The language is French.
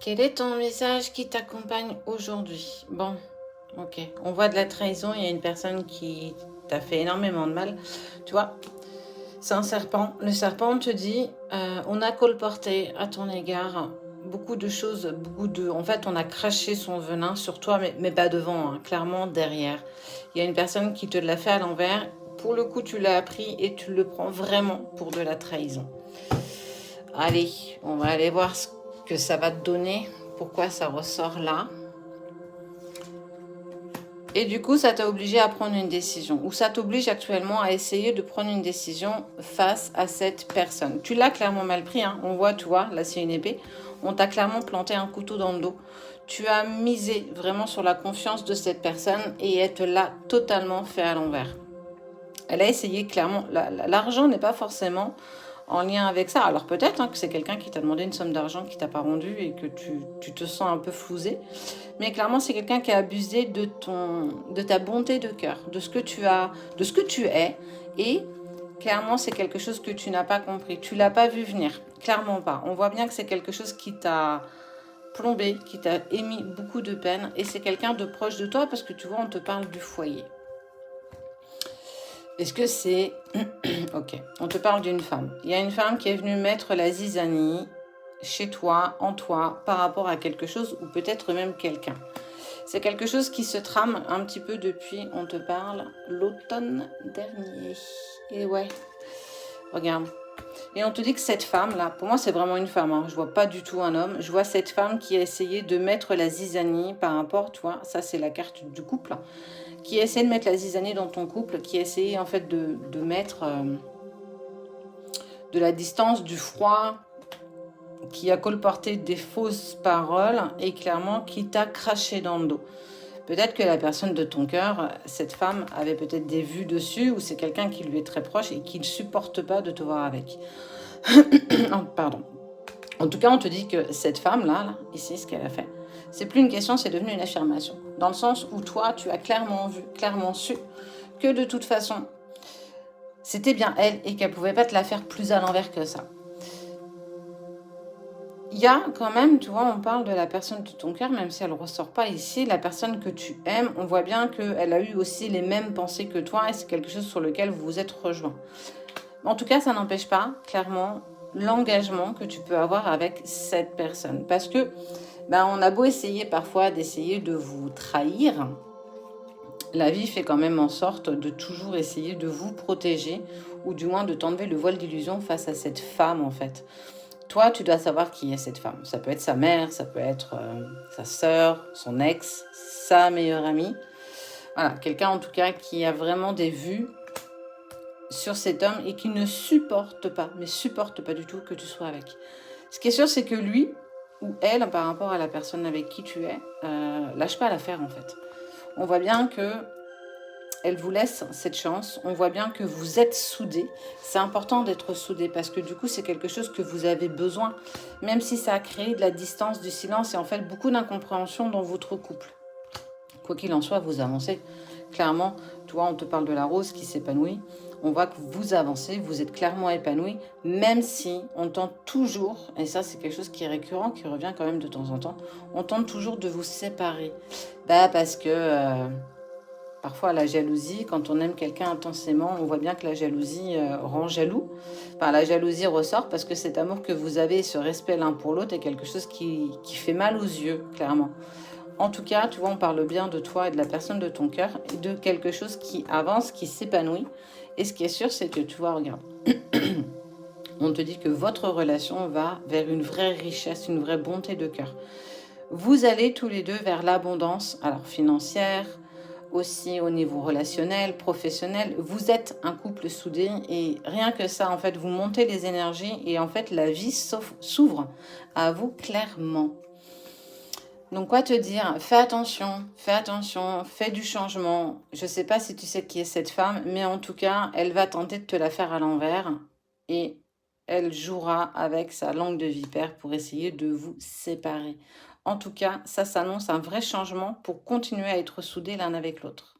Quel est ton message qui t'accompagne aujourd'hui? Bon, ok. On voit de la trahison, il y a une personne qui t'a fait énormément de mal. Tu vois, c'est un serpent. Le serpent te dit, on a colporté à ton égard beaucoup de choses, En fait, on a craché son venin sur toi, mais pas devant, hein, clairement derrière. Il y a une personne qui te l'a fait à l'envers. Pour le coup, tu l'as appris et tu le prends vraiment pour de la trahison. Allez, on va aller voir ce que ça va te donner. Pourquoi ça ressort là? Et du coup, ça t'a obligé à prendre une décision. Ou ça t'oblige actuellement à essayer de prendre une décision face à cette personne. Tu l'as clairement mal pris, hein. On voit, tu vois, là c'est une épée. On t'a clairement planté un couteau dans le dos. Tu as misé vraiment sur la confiance de cette personne et elle te l'a totalement fait à l'envers. Elle a essayé clairement. L'argent n'est pas forcément en lien avec ça. Alors peut-être que c'est quelqu'un qui t'a demandé une somme d'argent qui t'a pas rendu et que tu te sens un peu flousé. Mais clairement, c'est quelqu'un qui a abusé de ta bonté de cœur, de ce que tu as, de ce que tu es. Et clairement, c'est quelque chose que tu n'as pas compris. Tu l'as pas vu venir. Clairement pas. On voit bien que c'est quelque chose qui t'a plombé, qui t'a émis beaucoup de peine. Et c'est quelqu'un de proche de toi parce que tu vois, on te parle du foyer. Est-ce que c'est... Ok, on te parle d'une femme. Il y a une femme qui est venue mettre la zizanie chez toi, en toi, par rapport à quelque chose ou peut-être même quelqu'un. C'est quelque chose qui se trame un petit peu depuis, on te parle, l'automne dernier. Et ouais, regarde. Et on te dit que cette femme-là, pour moi c'est vraiment une femme, hein. Je vois pas du tout un homme. Je vois cette femme qui a essayé de mettre la zizanie par rapport, tu vois, ça c'est la carte du couple, qui a essayé de mettre la zizanie dans ton couple, qui a essayé en fait de mettre de la distance, du froid, qui a colporté des fausses paroles et clairement qui t'a craché dans le dos. Peut-être que la personne de ton cœur, cette femme, avait peut-être des vues dessus ou c'est quelqu'un qui lui est très proche et qui ne supporte pas de te voir avec. Oh, pardon. En tout cas, on te dit que cette femme-là, ici, ce qu'elle a fait, c'est plus une question, c'est devenu une affirmation. Dans le sens où toi, tu as clairement vu, clairement su que de toute façon, c'était bien elle et qu'elle pouvait pas te la faire plus à l'envers que ça. Il y a quand même, tu vois, on parle de la personne de ton cœur, même si elle ne ressort pas ici, la personne que tu aimes, on voit bien qu'elle a eu aussi les mêmes pensées que toi et c'est quelque chose sur lequel vous vous êtes rejoints. En tout cas, ça n'empêche pas, clairement, l'engagement que tu peux avoir avec cette personne. Parce que, on a beau essayer parfois d'essayer de vous trahir, la vie fait quand même en sorte de toujours essayer de vous protéger ou du moins de t'enlever le voile d'illusion face à cette femme en fait. Toi, tu dois savoir qui est cette femme. Ça peut être sa mère, ça peut être sa sœur, son ex, sa meilleure amie. Voilà, quelqu'un en tout cas qui a vraiment des vues sur cet homme et qui ne supporte pas, mais supporte pas du tout que tu sois avec. Ce qui est sûr, c'est que lui ou elle, par rapport à la personne avec qui tu es, lâche pas l'affaire en fait. On voit bien que elle vous laisse cette chance. On voit bien que vous êtes soudés. C'est important d'être soudés parce que du coup, c'est quelque chose que vous avez besoin. Même si ça a créé de la distance, du silence et en fait beaucoup d'incompréhension dans votre couple. Quoi qu'il en soit, vous avancez. Clairement, tu vois, on te parle de la rose qui s'épanouit. On voit que vous avancez, vous êtes clairement épanoui, même si on tente toujours, et ça c'est quelque chose qui est récurrent, qui revient quand même de temps en temps, on tente toujours de vous séparer. Parce que... parfois, la jalousie, quand on aime quelqu'un intensément, on voit bien que la jalousie rend jaloux. Enfin, la jalousie ressort parce que cet amour que vous avez, ce respect l'un pour l'autre, est quelque chose qui fait mal aux yeux, clairement. En tout cas, tu vois, on parle bien de toi et de la personne de ton cœur, et de quelque chose qui avance, qui s'épanouit. Et ce qui est sûr, c'est que, tu vois, regarde, on te dit que votre relation va vers une vraie richesse, une vraie bonté de cœur. Vous allez tous les deux vers l'abondance, alors financière, aussi au niveau relationnel, professionnel. Vous êtes un couple soudé et rien que ça, en fait, vous montez les énergies et en fait, la vie s'ouvre à vous clairement. Donc, quoi te dire? Fais attention, fais du changement. Je ne sais pas si tu sais qui est cette femme, mais en tout cas, elle va tenter de te la faire à l'envers et elle jouera avec sa langue de vipère pour essayer de vous séparer. En tout cas, ça s'annonce un vrai changement pour continuer à être soudés l'un avec l'autre.